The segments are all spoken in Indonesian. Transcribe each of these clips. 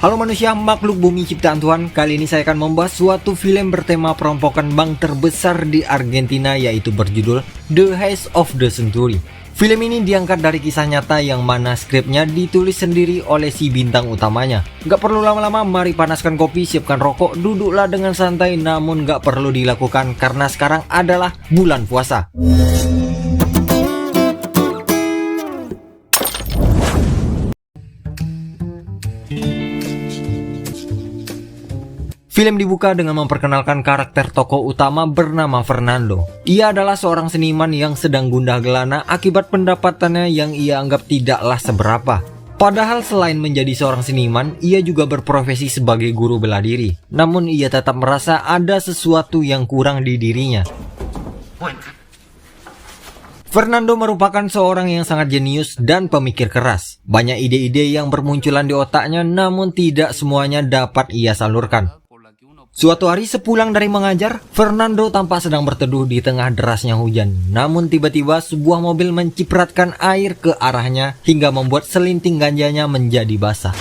Halo manusia, makhluk bumi ciptaan Tuhan. Kali ini saya akan membahas suatu film bertema perompokan bank terbesar di Argentina, yaitu berjudul The Heist of the Century. Film ini diangkat dari kisah nyata yang mana skripnya ditulis sendiri oleh si bintang utamanya. Gak perlu lama-lama, mari panaskan kopi, siapkan rokok, duduklah dengan santai. Namun gak perlu dilakukan karena sekarang adalah bulan puasa. Film dibuka dengan memperkenalkan karakter tokoh utama bernama Fernando. Ia adalah seorang seniman yang sedang gundah gelana akibat pendapatannya yang ia anggap tidaklah seberapa. Padahal selain menjadi seorang seniman, ia juga berprofesi sebagai guru bela diri. Namun ia tetap merasa ada sesuatu yang kurang di dirinya. Fernando merupakan seorang yang sangat jenius dan pemikir keras. Banyak ide-ide yang bermunculan di otaknya, namun tidak semuanya dapat ia salurkan. Suatu hari sepulang dari mengajar, Fernando tampak sedang berteduh di tengah derasnya hujan. Namun tiba-tiba sebuah mobil mencipratkan air ke arahnya hingga membuat selinting ganjanya menjadi basah.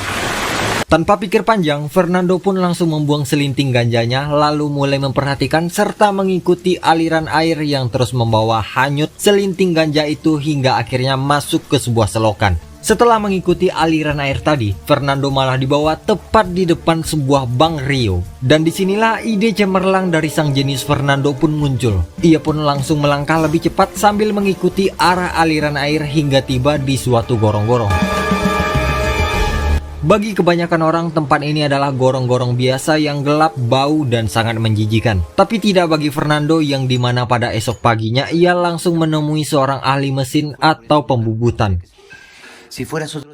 Tanpa pikir panjang, Fernando pun langsung membuang selinting ganjanya lalu mulai memperhatikan serta mengikuti aliran air yang terus membawa hanyut selinting ganja itu hingga akhirnya masuk ke sebuah selokan. Setelah mengikuti aliran air tadi, Fernando malah dibawa tepat di depan sebuah bank Rio. Dan disinilah ide cemerlang dari sang jenius Fernando pun muncul. Ia pun langsung melangkah lebih cepat sambil mengikuti arah aliran air hingga tiba di suatu gorong-gorong. Bagi kebanyakan orang, tempat ini adalah gorong-gorong biasa yang gelap, bau, dan sangat menjijikan. Tapi tidak bagi Fernando yang dimana pada esok paginya ia langsung menemui seorang ahli mesin atau pembubutan.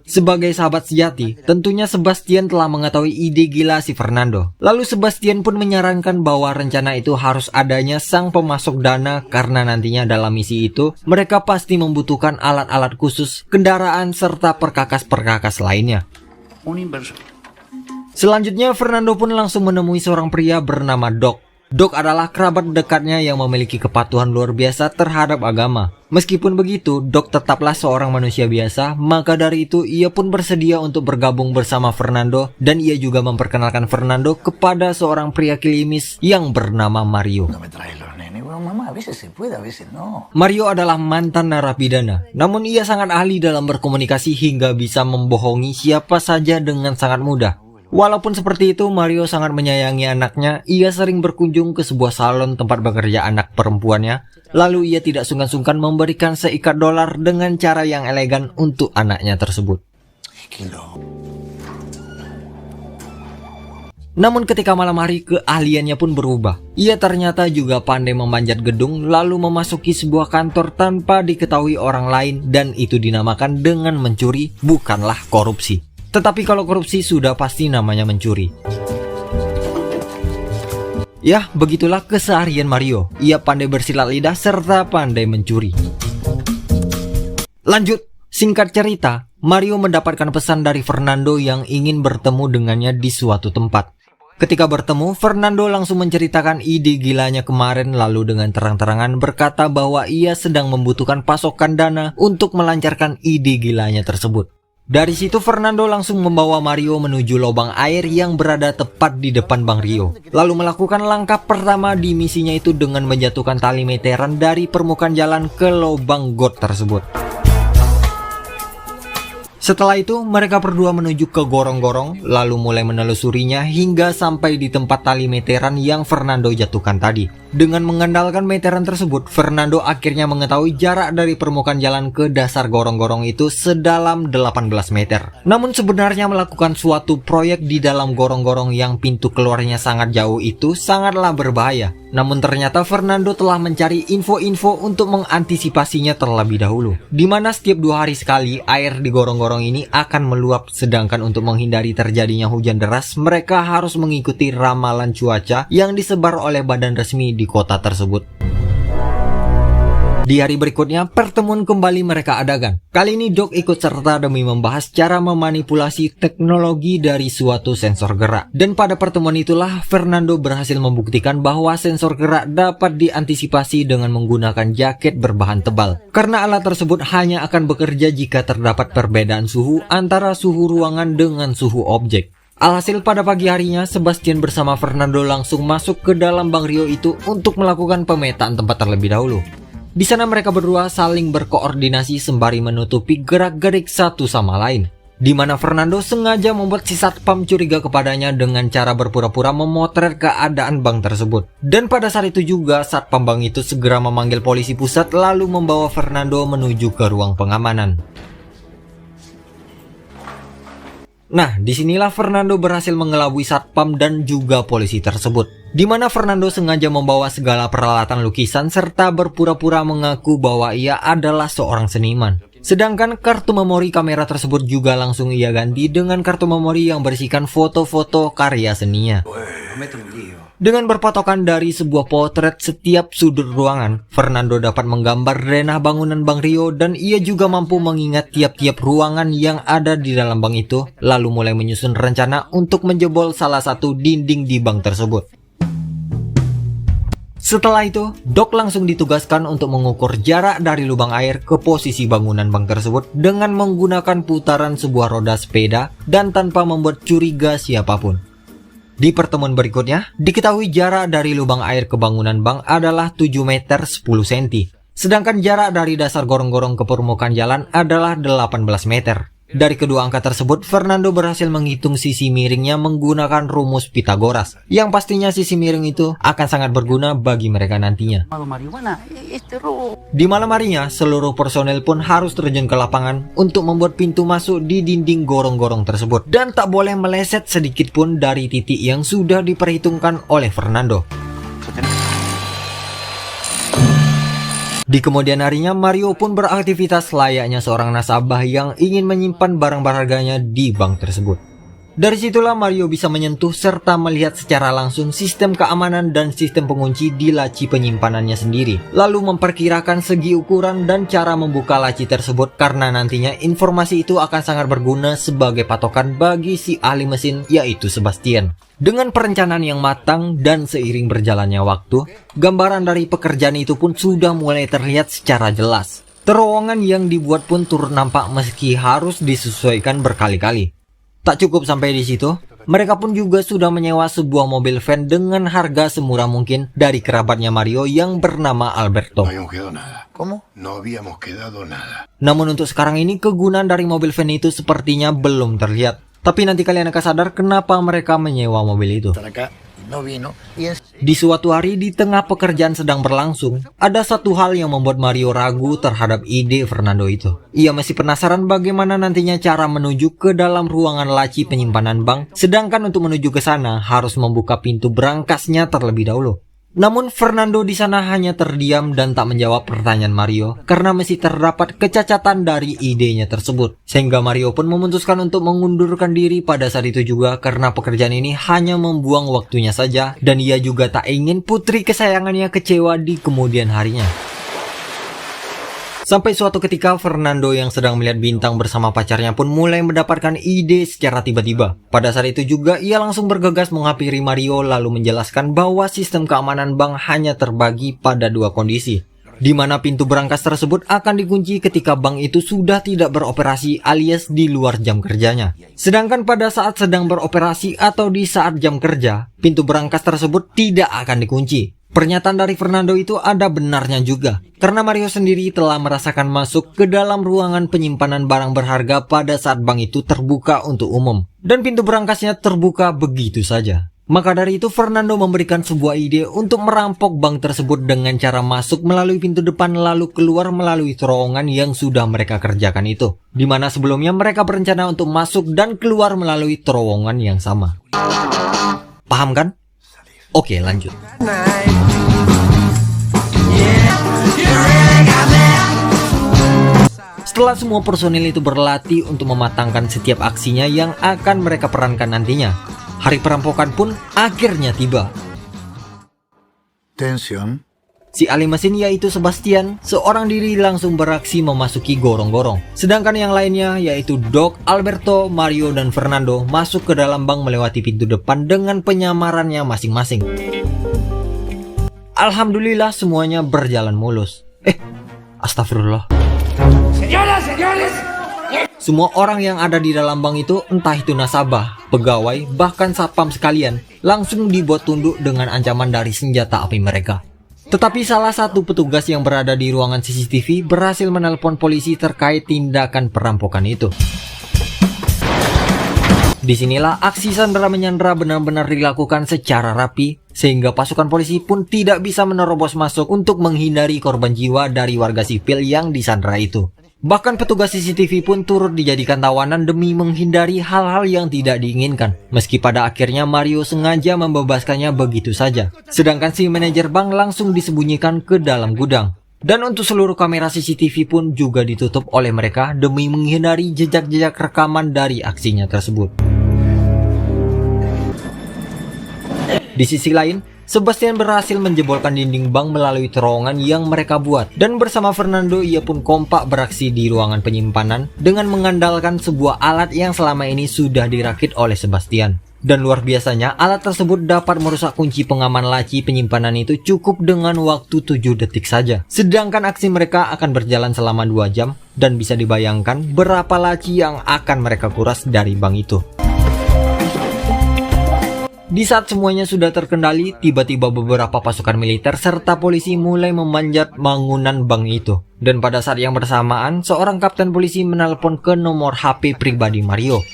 Sebagai sahabat sejati, tentunya Sebastian telah mengetahui ide gila si Fernando. Lalu Sebastian pun menyarankan bahwa rencana itu harus adanya sang pemasok dana karena nantinya dalam misi itu mereka pasti membutuhkan alat-alat khusus, kendaraan, serta perkakas-perkakas lainnya. Selanjutnya Fernando pun langsung menemui seorang pria bernama Doc. Doc adalah kerabat dekatnya yang memiliki kepatuhan luar biasa terhadap agama. Meskipun begitu, Doc tetaplah seorang manusia biasa, maka dari itu ia pun bersedia untuk bergabung bersama Fernando dan ia juga memperkenalkan Fernando kepada seorang pria klimis yang bernama Mario. Mario adalah mantan narapidana, namun ia sangat ahli dalam berkomunikasi hingga bisa membohongi siapa saja dengan sangat mudah. Walaupun seperti itu, Mario sangat menyayangi anaknya. Ia sering berkunjung ke sebuah salon tempat bekerja anak perempuannya. Lalu ia tidak sungkan-sungkan memberikan seikat dolar dengan cara yang elegan untuk anaknya tersebut. Namun ketika malam hari, keahliannya pun berubah. Ia ternyata juga pandai memanjat gedung lalu memasuki sebuah kantor tanpa diketahui orang lain, dan itu dinamakan dengan mencuri, bukanlah korupsi. Tetapi kalau korupsi sudah pasti namanya mencuri. Ya, begitulah keseharian Mario. Ia pandai bersilat lidah serta pandai mencuri. Lanjut, singkat cerita, Mario mendapatkan pesan dari Fernando yang ingin bertemu dengannya di suatu tempat. Ketika bertemu, Fernando langsung menceritakan ide gilanya kemarin lalu dengan terang-terangan berkata bahwa ia sedang membutuhkan pasokan dana untuk melancarkan ide gilanya tersebut. Dari situ Fernando langsung membawa Mario menuju lubang air yang berada tepat di depan Bank Rio. Lalu melakukan langkah pertama di misinya itu dengan menjatuhkan tali meteran dari permukaan jalan ke lubang got tersebut. Setelah itu mereka berdua menuju ke gorong-gorong lalu mulai menelusurinya hingga sampai di tempat tali meteran yang Fernando jatuhkan tadi. Dengan mengandalkan meteran tersebut, Fernando akhirnya mengetahui jarak dari permukaan jalan ke dasar gorong-gorong itu sedalam 18 meter. Namun sebenarnya melakukan suatu proyek di dalam gorong-gorong yang pintu keluarnya sangat jauh itu sangatlah berbahaya. Namun ternyata Fernando telah mencari info-info untuk mengantisipasinya terlebih dahulu. Dimana setiap 2 hari sekali air di gorong-gorong ini akan meluap, sedangkan untuk menghindari terjadinya hujan deras, mereka harus mengikuti ramalan cuaca yang disebar oleh badan resmi di kota tersebut. Di hari berikutnya, pertemuan kembali mereka adakan. Kali ini Doc ikut serta demi membahas cara memanipulasi teknologi dari suatu sensor gerak. Dan pada pertemuan itulah Fernando berhasil membuktikan bahwa sensor gerak dapat diantisipasi dengan menggunakan jaket berbahan tebal. Karena alat tersebut hanya akan bekerja jika terdapat perbedaan suhu antara suhu ruangan dengan suhu objek. Alhasil pada pagi harinya, Sebastian bersama Fernando langsung masuk ke dalam Bank Rio itu untuk melakukan pemetaan tempat terlebih dahulu. Di sana mereka berdua saling berkoordinasi sembari menutupi gerak-gerik satu sama lain. Di mana Fernando sengaja membuat si satpam curiga kepadanya dengan cara berpura-pura memotret keadaan bank tersebut. Dan pada saat itu juga satpam bank itu segera memanggil polisi pusat lalu membawa Fernando menuju ke ruang pengamanan. Nah, disinilah Fernando berhasil mengelabui satpam dan juga polisi tersebut. Di mana Fernando sengaja membawa segala peralatan lukisan serta berpura-pura mengaku bahwa ia adalah seorang seniman. Sedangkan kartu memori kamera tersebut juga langsung ia ganti dengan kartu memori yang berisikan foto-foto karya seninya. Dengan berpatokan dari sebuah potret setiap sudut ruangan, Fernando dapat menggambar denah bangunan Bank Rio dan ia juga mampu mengingat tiap-tiap ruangan yang ada di dalam bank itu, lalu mulai menyusun rencana untuk menjebol salah satu dinding di bank tersebut. Setelah itu, Doc langsung ditugaskan untuk mengukur jarak dari lubang air ke posisi bangunan bank tersebut dengan menggunakan putaran sebuah roda sepeda dan tanpa membuat curiga siapapun. Di pertemuan berikutnya, diketahui jarak dari lubang air ke bangunan bank adalah 7 meter 10 cm. Sedangkan jarak dari dasar gorong-gorong ke permukaan jalan adalah 18 meter. Dari kedua angka tersebut, Fernando berhasil menghitung sisi miringnya menggunakan rumus Pythagoras. Yang pastinya sisi miring itu akan sangat berguna bagi mereka nantinya. Di malam harinya, seluruh personel pun harus terjun ke lapangan untuk membuat pintu masuk di dinding gorong-gorong tersebut. Dan tak boleh meleset sedikit pun dari titik yang sudah diperhitungkan oleh Fernando. Di kemudian harinya, Mario pun beraktivitas layaknya seorang nasabah yang ingin menyimpan barang berharganya di bank tersebut. Dari situlah Mario bisa menyentuh serta melihat secara langsung sistem keamanan dan sistem pengunci di laci penyimpanannya sendiri. Lalu memperkirakan segi ukuran dan cara membuka laci tersebut karena nantinya informasi itu akan sangat berguna sebagai patokan bagi si ahli mesin yaitu Sebastian. Dengan perencanaan yang matang dan seiring berjalannya waktu, gambaran dari pekerjaan itu pun sudah mulai terlihat secara jelas. Terowongan yang dibuat pun turut nampak meski harus disesuaikan berkali-kali. Tak cukup sampai di situ, mereka pun juga sudah menyewa sebuah mobil van dengan harga semurah mungkin dari kerabatnya Mario yang bernama Alberto. Namun untuk sekarang ini kegunaan dari mobil van itu sepertinya belum terlihat. Tapi nanti kalian akan sadar kenapa mereka menyewa mobil itu. Di suatu hari di tengah pekerjaan sedang berlangsung, ada satu hal yang membuat Mario ragu terhadap ide Fernando itu. Ia masih penasaran bagaimana nantinya cara menuju ke dalam ruangan laci penyimpanan bank, sedangkan untuk menuju ke sana harus membuka pintu berangkasnya terlebih dahulu. Namun Fernando di sana hanya terdiam dan tak menjawab pertanyaan Mario karena masih terdapat kecacatan dari idenya tersebut. Sehingga Mario pun memutuskan untuk mengundurkan diri pada saat itu juga karena pekerjaan ini hanya membuang waktunya saja dan ia juga tak ingin putri kesayangannya kecewa di kemudian harinya. Sampai suatu ketika Fernando yang sedang melihat bintang bersama pacarnya pun mulai mendapatkan ide secara tiba-tiba. Pada saat itu juga ia langsung bergegas menghampiri Mario lalu menjelaskan bahwa sistem keamanan bank hanya terbagi pada dua kondisi. Di mana pintu berangkas tersebut akan dikunci ketika bank itu sudah tidak beroperasi alias di luar jam kerjanya. Sedangkan pada saat sedang beroperasi atau di saat jam kerja, pintu berangkas tersebut tidak akan dikunci. Pernyataan dari Fernando itu ada benarnya juga, karena Mario sendiri telah merasakan masuk ke dalam ruangan penyimpanan barang berharga pada saat bank itu terbuka untuk umum, dan pintu berangkasnya terbuka begitu saja. Maka dari itu Fernando memberikan sebuah ide untuk merampok bank tersebut dengan cara masuk melalui pintu depan lalu keluar melalui terowongan yang sudah mereka kerjakan itu, dimana sebelumnya mereka berencana untuk masuk dan keluar melalui terowongan yang sama. Paham kan? Oke, lanjut. Setelah semua personil itu berlatih untuk mematangkan setiap aksinya yang akan mereka perankan nantinya, hari perampokan pun akhirnya tiba. Tension. Si ahli mesin yaitu Sebastian, seorang diri langsung beraksi memasuki gorong-gorong. Sedangkan yang lainnya yaitu Doc, Alberto, Mario, dan Fernando masuk ke dalam bank melewati pintu depan dengan penyamarannya masing-masing. Alhamdulillah semuanya berjalan mulus. Astagfirullah. Señoras, señores, Semua orang yang ada di dalam bank itu, entah itu nasabah, pegawai, bahkan satpam sekalian, langsung dibuat tunduk dengan ancaman dari senjata api mereka. Tetapi salah satu petugas yang berada di ruangan CCTV berhasil menelpon polisi terkait tindakan perampokan itu. Disinilah aksi sandera-menyandera benar-benar dilakukan secara rapi, sehingga pasukan polisi pun tidak bisa menerobos masuk untuk menghindari korban jiwa dari warga sipil yang disandera itu. Bahkan petugas CCTV pun turut dijadikan tawanan demi menghindari hal-hal yang tidak diinginkan, meski pada akhirnya Mario sengaja membebaskannya begitu saja. Sedangkan si manajer bank langsung disembunyikan ke dalam gudang. Dan untuk seluruh kamera CCTV pun juga ditutup oleh mereka demi menghindari jejak-jejak rekaman dari aksinya tersebut. Di sisi lain, Sebastian berhasil menjebolkan dinding bank melalui terowongan yang mereka buat. Dan bersama Fernando, ia pun kompak beraksi di ruangan penyimpanan dengan mengandalkan sebuah alat yang selama ini sudah dirakit oleh Sebastian. Dan luar biasanya, alat tersebut dapat merusak kunci pengaman laci penyimpanan itu cukup dengan waktu 7 detik saja. Sedangkan aksi mereka akan berjalan selama 2 jam, dan bisa dibayangkan berapa laci yang akan mereka kuras dari bank itu. Di saat semuanya sudah terkendali, tiba-tiba beberapa pasukan militer serta polisi mulai memanjat bangunan bank itu. Dan pada saat yang bersamaan, seorang kapten polisi menelpon ke nomor HP pribadi Mario.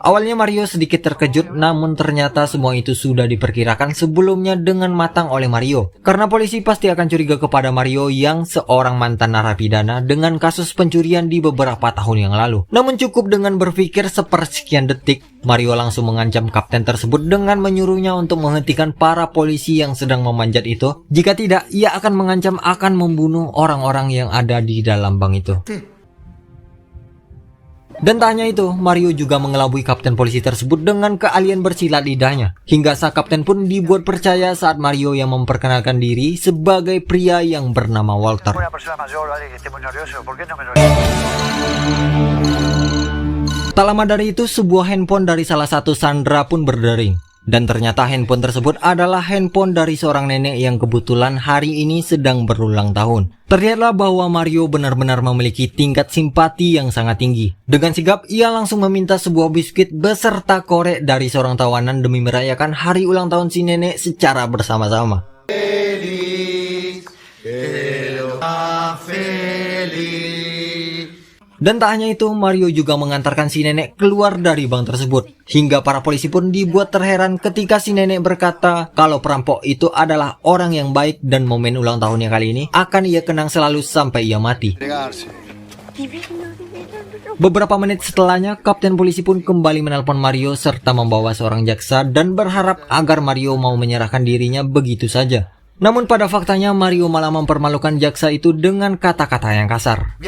Awalnya Mario sedikit terkejut, namun ternyata semua itu sudah diperkirakan sebelumnya dengan matang oleh Mario. Karena polisi pasti akan curiga kepada Mario yang seorang mantan narapidana dengan kasus pencurian di beberapa tahun yang lalu. Namun cukup dengan berpikir sepersekian detik, Mario langsung mengancam kapten tersebut dengan menyuruhnya untuk menghentikan para polisi yang sedang memanjat itu. Jika tidak, ia akan mengancam akan membunuh orang-orang yang ada di dalam bank itu. Dan tak hanya itu, Mario juga mengelabui kapten polisi tersebut dengan keahlian bersilat lidahnya. Hingga sang kapten pun dibuat percaya saat Mario yang memperkenalkan diri sebagai pria yang bernama Walter. Tak lama dari itu, sebuah handphone dari salah satu sandera pun berdering. Dan ternyata handphone tersebut adalah handphone dari seorang nenek yang kebetulan hari ini sedang berulang tahun. Terlihatlah bahwa Mario benar-benar memiliki tingkat simpati yang sangat tinggi. Dengan sigap, ia langsung meminta sebuah biskuit beserta korek dari seorang tawanan demi merayakan hari ulang tahun si nenek secara bersama-sama. Dan tak hanya itu, Mario juga mengantarkan si nenek keluar dari bank tersebut. Hingga para polisi pun dibuat terheran ketika si nenek berkata kalau perampok itu adalah orang yang baik dan momen ulang tahunnya kali ini akan ia kenang selalu sampai ia mati. Beberapa menit setelahnya, kapten polisi pun kembali menelpon Mario serta membawa seorang jaksa dan berharap agar Mario mau menyerahkan dirinya begitu saja. Namun pada faktanya Mario malah mempermalukan jaksa itu dengan kata-kata yang kasar.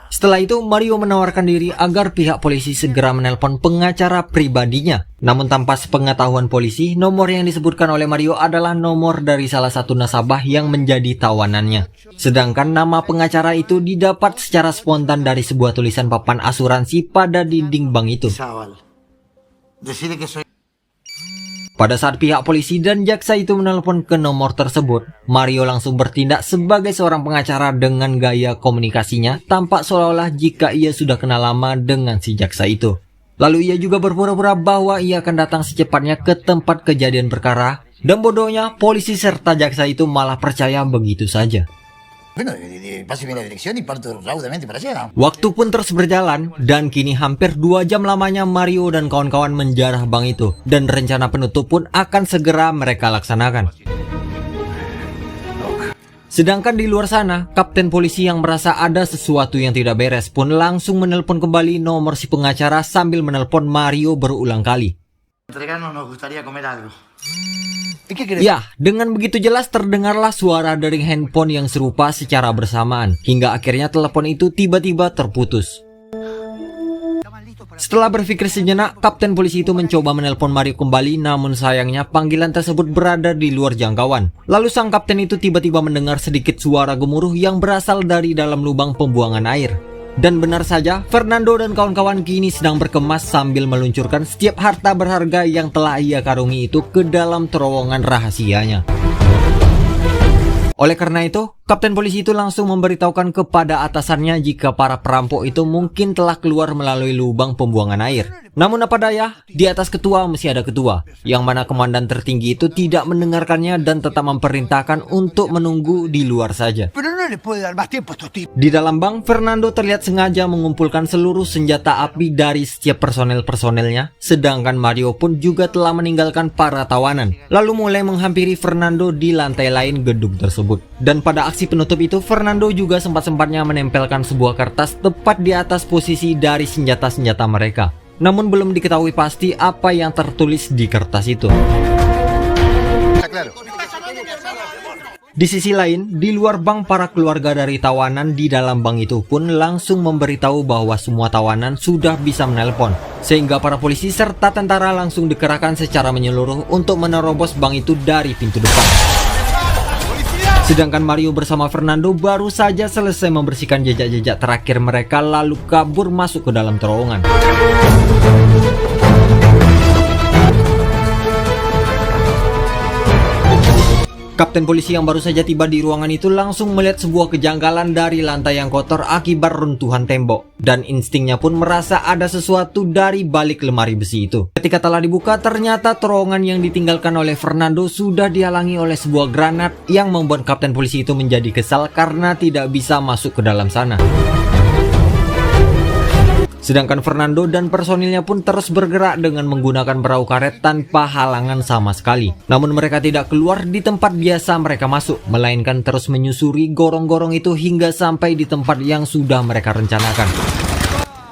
Setelah itu, Mario menawarkan diri agar pihak polisi segera menelpon pengacara pribadinya. Namun tanpa sepengetahuan polisi, nomor yang disebutkan oleh Mario adalah nomor dari salah satu nasabah yang menjadi tawanannya. Sedangkan nama pengacara itu didapat secara spontan dari sebuah tulisan papan asuransi pada dinding bank itu. Pada saat pihak polisi dan jaksa itu menelpon ke nomor tersebut, Mario langsung bertindak sebagai seorang pengacara dengan gaya komunikasinya tampak seolah-olah jika ia sudah kenal lama dengan si jaksa itu. Lalu ia juga berpura-pura bahwa ia akan datang secepatnya ke tempat kejadian perkara, dan bodohnya polisi serta jaksa itu malah percaya begitu saja. Waktu pun terus berjalan, dan kini hampir 2 jam lamanya Mario dan kawan-kawan menjarah bank itu, dan rencana penutup pun akan segera mereka laksanakan. Sedangkan di luar sana, kapten polisi yang merasa ada sesuatu yang tidak beres pun langsung menelpon kembali nomor si pengacara sambil menelpon Mario berulang kali. Ya, dengan begitu jelas terdengarlah suara dari handphone yang serupa secara bersamaan, hingga akhirnya telepon itu tiba-tiba terputus. Setelah berpikir sejenak, kapten polisi itu mencoba menelpon Mario kembali, namun sayangnya panggilan tersebut berada di luar jangkauan. Lalu sang kapten itu tiba-tiba mendengar sedikit suara gemuruh yang berasal dari dalam lubang pembuangan air. Dan benar saja, Fernando dan kawan-kawan kini sedang berkemas sambil meluncurkan setiap harta berharga yang telah ia karungi itu ke dalam terowongan rahasianya. Oleh karena itu, Kapten polisi itu langsung memberitahukan kepada atasannya jika para perampok itu mungkin telah keluar melalui lubang pembuangan air. Namun apa daya, di atas ketua mesti ada ketua, yang mana komandan tertinggi itu tidak mendengarkannya dan tetap memerintahkan untuk menunggu di luar saja. Di dalam bank, Fernando terlihat sengaja mengumpulkan seluruh senjata api dari setiap personel-personelnya, sedangkan Mario pun juga telah meninggalkan para tawanan, lalu mulai menghampiri Fernando di lantai lain gedung tersebut. Dan pada aksi penutup itu, Fernando juga sempat-sempatnya menempelkan sebuah kertas tepat di atas posisi dari senjata-senjata mereka. Namun belum diketahui pasti apa yang tertulis di kertas itu. Di sisi lain, di luar bank, para keluarga dari tawanan di dalam bank itu pun langsung memberitahu bahwa semua tawanan sudah bisa menelpon, sehingga para polisi serta tentara langsung dikerahkan secara menyeluruh untuk menerobos bank itu dari pintu depan. Sedangkan Mario bersama Fernando baru saja selesai membersihkan jejak-jejak terakhir mereka lalu kabur masuk ke dalam terowongan. Kapten polisi yang baru saja tiba di ruangan itu langsung melihat sebuah kejanggalan dari lantai yang kotor akibat runtuhan tembok. Dan instingnya pun merasa ada sesuatu dari balik lemari besi itu. Ketika telah dibuka, ternyata terowongan yang ditinggalkan oleh Fernando sudah dihalangi oleh sebuah granat yang membuat kapten polisi itu menjadi kesal karena tidak bisa masuk ke dalam sana. Sedangkan Fernando dan personilnya pun terus bergerak dengan menggunakan perahu karet tanpa halangan sama sekali. Namun mereka tidak keluar di tempat biasa mereka masuk, melainkan terus menyusuri gorong-gorong itu hingga sampai di tempat yang sudah mereka rencanakan.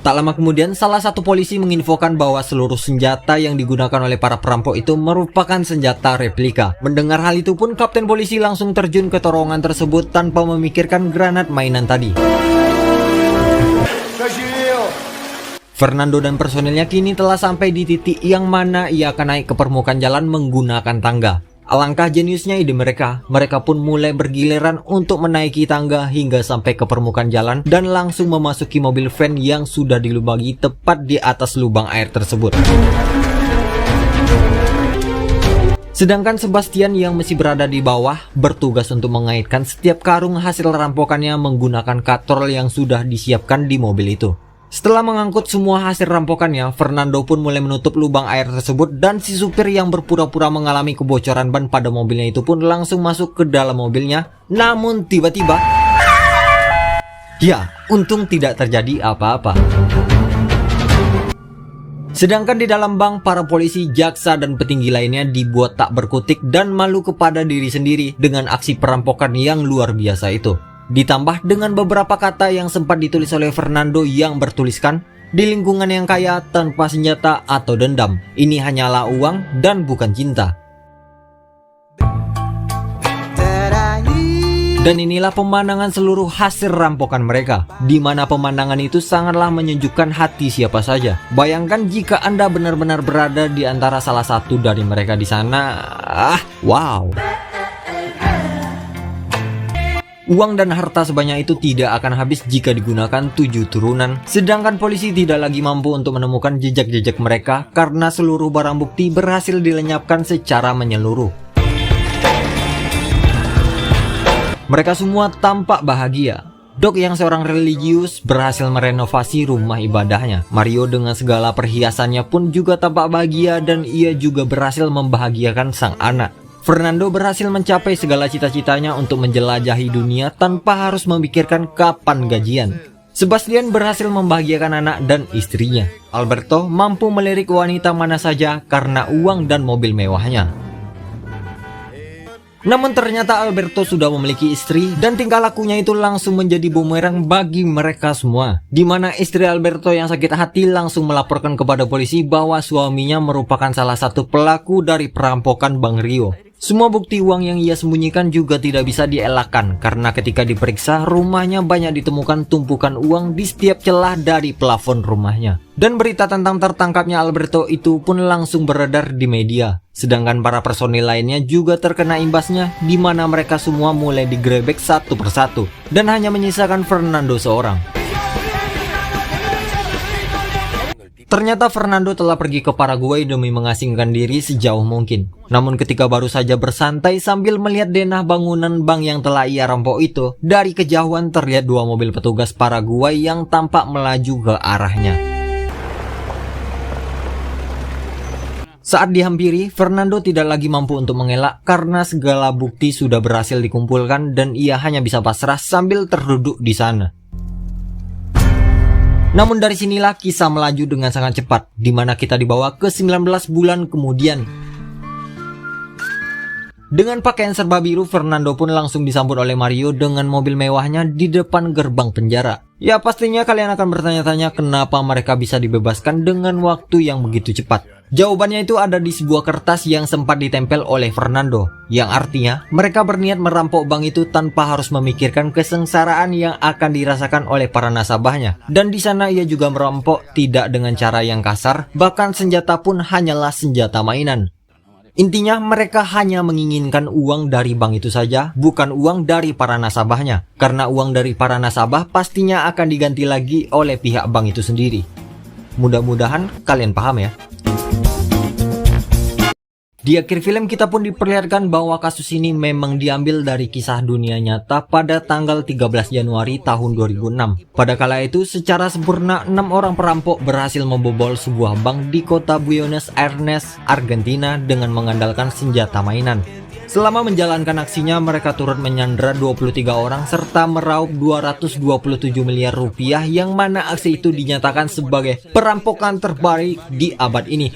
Tak lama kemudian, salah satu polisi menginfokan bahwa seluruh senjata yang digunakan oleh para perampok itu merupakan senjata replika. Mendengar hal itu pun, kapten polisi langsung terjun ke terowongan tersebut tanpa memikirkan granat mainan tadi. Fernando dan personilnya kini telah sampai di titik yang mana ia akan naik ke permukaan jalan menggunakan tangga. Alangkah jeniusnya ide mereka pun mulai bergiliran untuk menaiki tangga hingga sampai ke permukaan jalan dan langsung memasuki mobil van yang sudah dilubangi tepat di atas lubang air tersebut. Sedangkan Sebastian yang masih berada di bawah bertugas untuk mengaitkan setiap karung hasil rampokannya menggunakan katrol yang sudah disiapkan di mobil itu. Setelah mengangkut semua hasil rampokannya, Fernando pun mulai menutup lubang air tersebut dan si supir yang berpura-pura mengalami kebocoran ban pada mobilnya itu pun langsung masuk ke dalam mobilnya. Namun tiba-tiba, ya, untung tidak terjadi apa-apa. Sedangkan di dalam bank, para polisi, jaksa, dan petinggi lainnya dibuat tak berkutik dan malu kepada diri sendiri dengan aksi perampokan yang luar biasa itu. Ditambah dengan beberapa kata yang sempat ditulis oleh Fernando yang bertuliskan, di lingkungan yang kaya tanpa senjata atau dendam, ini hanyalah uang dan bukan cinta. Dan inilah pemandangan seluruh hasil rampokan mereka, di mana pemandangan itu sangatlah menyejukkan hati siapa saja. Bayangkan jika Anda benar-benar berada di antara salah satu dari mereka di sana. Wow. Uang dan harta sebanyak itu tidak akan habis jika digunakan 7 turunan. Sedangkan polisi tidak lagi mampu untuk menemukan jejak-jejak mereka karena seluruh barang bukti berhasil dilenyapkan secara menyeluruh. Mereka semua tampak bahagia. Doc yang seorang religius berhasil merenovasi rumah ibadahnya. Mario dengan segala perhiasannya pun juga tampak bahagia dan ia juga berhasil membahagiakan sang anak. Fernando berhasil mencapai segala cita-citanya untuk menjelajahi dunia tanpa harus memikirkan kapan gajian. Sebastian berhasil membahagiakan anak dan istrinya. Alberto mampu melirik wanita mana saja karena uang dan mobil mewahnya. Namun ternyata Alberto sudah memiliki istri dan tingkah lakunya itu langsung menjadi bumerang bagi mereka semua. Di mana istri Alberto yang sakit hati langsung melaporkan kepada polisi bahwa suaminya merupakan salah satu pelaku dari perampokan Bank Rio. Semua bukti uang yang ia sembunyikan juga tidak bisa dielakkan karena ketika diperiksa rumahnya banyak ditemukan tumpukan uang di setiap celah dari plafon rumahnya. Dan berita tentang tertangkapnya Alberto itu pun langsung beredar di media. Sedangkan para personil lainnya juga terkena imbasnya di mana mereka semua mulai digrebek satu persatu dan hanya menyisakan Fernando seorang. Ternyata Fernando telah pergi ke Paraguay demi mengasingkan diri sejauh mungkin. Namun ketika baru saja bersantai sambil melihat denah bangunan bank yang telah ia rampok itu, dari kejauhan terlihat dua mobil petugas Paraguay yang tampak melaju ke arahnya. Saat dihampiri, Fernando tidak lagi mampu untuk mengelak karena segala bukti sudah berhasil dikumpulkan dan ia hanya bisa pasrah sambil terduduk di sana. Namun dari sinilah kisah melaju dengan sangat cepat, di mana kita dibawa ke 19 bulan kemudian. Dengan pakaian serba biru, Fernando pun langsung disambut oleh Mario dengan mobil mewahnya di depan gerbang penjara. Ya pastinya kalian akan bertanya-tanya kenapa mereka bisa dibebaskan dengan waktu yang begitu cepat. Jawabannya itu ada di sebuah kertas yang sempat ditempel oleh Fernando, yang artinya mereka berniat merampok bank itu tanpa harus memikirkan kesengsaraan yang akan dirasakan oleh para nasabahnya. Dan di sana ia juga merampok tidak dengan cara yang kasar, bahkan senjata pun hanyalah senjata mainan. Intinya mereka hanya menginginkan uang dari bank itu saja, bukan uang dari para nasabahnya. Karena uang dari para nasabah pastinya akan diganti lagi oleh pihak bank itu sendiri. Mudah-mudahan kalian paham ya. Di akhir film kita pun diperlihatkan bahwa kasus ini memang diambil dari kisah dunia nyata pada tanggal 13 Januari tahun 2006. Pada kala itu secara sempurna 6 orang perampok berhasil membobol sebuah bank di kota Buenos Aires, Argentina dengan mengandalkan senjata mainan. Selama menjalankan aksinya mereka turut menyandra 23 orang serta meraup 227 miliar rupiah yang mana aksi itu dinyatakan sebagai perampokan terbaik di abad ini.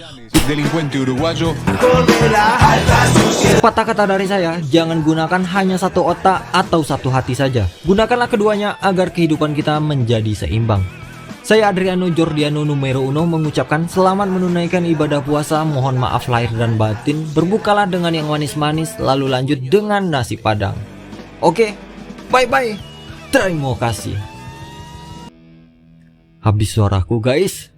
Sepatah kata dari saya, jangan gunakan hanya satu otak atau satu hati saja. Gunakanlah keduanya agar kehidupan kita menjadi seimbang. Saya Adriano Jordiano numero 1 mengucapkan selamat menunaikan ibadah puasa, mohon maaf lahir dan batin, berbukalah dengan yang manis-manis, lalu lanjut dengan nasi padang. Oke, bye-bye, terima kasih. Habis suaraku guys.